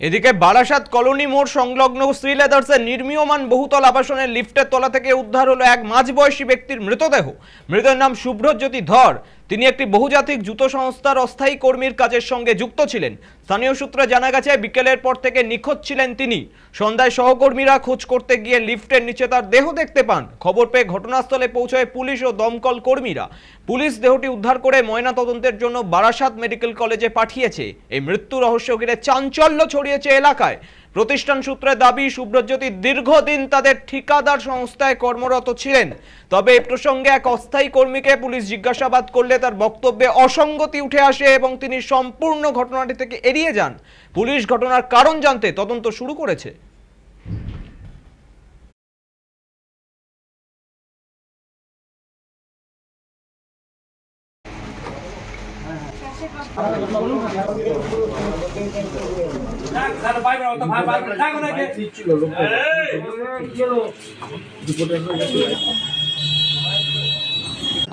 এদিকে বারাসাত কলোনি মোড় সংলগ্ন শ্রীলেদার্সের নির্মীয়মান বহুতল আবাসনের লিফটের তলা থেকে উদ্ধার হলো এক মাঝবয়সী ব্যক্তির মৃতদেহ। মৃতের নাম শুভ্রজ্যোতি ধর। তিনি একটি বহুজাতিক জুতো সংস্থার অস্থায়ী কর্মীর কাজের সঙ্গে যুক্ত ছিলেন। স্থানীয় সূত্রে জানা গেছে বিকেলের পর থেকে নিখোঁজ ছিলেন তিনি। সন্ধ্যায় সহকর্মীরা খোঁজ করতে গিয়ে লিফটের নিচে তার দেহ দেখতে পান। খবর পেয়ে ঘটনাস্থলে পৌঁছায় পুলিশ ও দমকল কর্মীরা। পুলিশ দেহটি উদ্ধার করে ময়নাতদন্তের জন্য বারাসাত মেডিকেল কলেজে পাঠিয়েছে। এই মৃত্যু রহস্য ঘিরে চাঞ্চল্য ছড়িয়েছে এলাকায়। প্রতিষ্ঠান সূত্রে দাবি, শুভ্রজ্যোতি দীর্ঘদিন তাদের ঠিকাদার সংস্থায় কর্মরত ছিলেন। তবে এ প্রসঙ্গে এক অস্থায়ী কর্মীকে পুলিশ জিজ্ঞাসাবাদ করলে তার বক্তব্যে অসঙ্গতি উঠে আসে এবং তিনি সম্পূর্ণ ঘটনাটি থেকে এড়িয়ে যান। পুলিশ ঘটনার কারণ জানতে তদন্ত শুরু করেছে।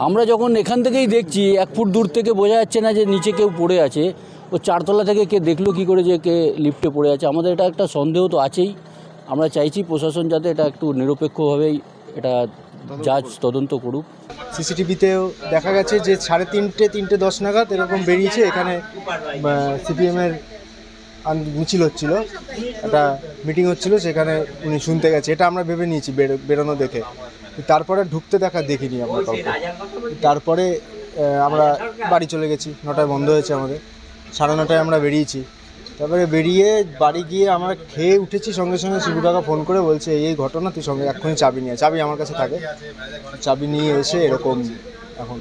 আমরা যখন এখান থেকেই দেখছি 1 ফুট দূর থেকে বোঝা যাচ্ছে না যে নিচে কেউ পড়ে আছে। ও 4তলা থেকে কে দেখলো কি করে যে কে লিফটে পড়ে আছে? আমাদের এটা একটা সন্দেহ তো আছেই। আমরা চাইছি প্রশাসন যাতে এটা একটু নিরপেক্ষভাবেই এটা জাজ তদন্ত করুক। সিসিটিভিতেও দেখা গেছে যে 3:30 3:10 নাগাদ এরকম বেরিয়েছে। এখানে সিপিএমের মিছিল হচ্ছিল, একটা মিটিং হচ্ছিল, সেখানে উনি শুনতে গেছে। এটা আমরা ভেবে নিয়েছি বেরোনো দেখে। তারপরে ঢুকতে দেখিনি আমরা কাউকে। তারপরে আমরা বাড়ি চলে গেছি। 9টায় বন্ধ হয়েছে আমাদের, 9:30 আমরা বেরিয়েছি। তারপরে বেরিয়ে বাড়ি গিয়ে আমরা খেয়ে উঠেছি, সঙ্গে সঙ্গে শিবুদাকে ফোন করে বলছে এই ঘটনা, তুই সঙ্গে এক্ষুনি চাবি নিয়ে। চাবি আমার কাছে থাকে, চাবি নিয়ে এসে এরকম এখন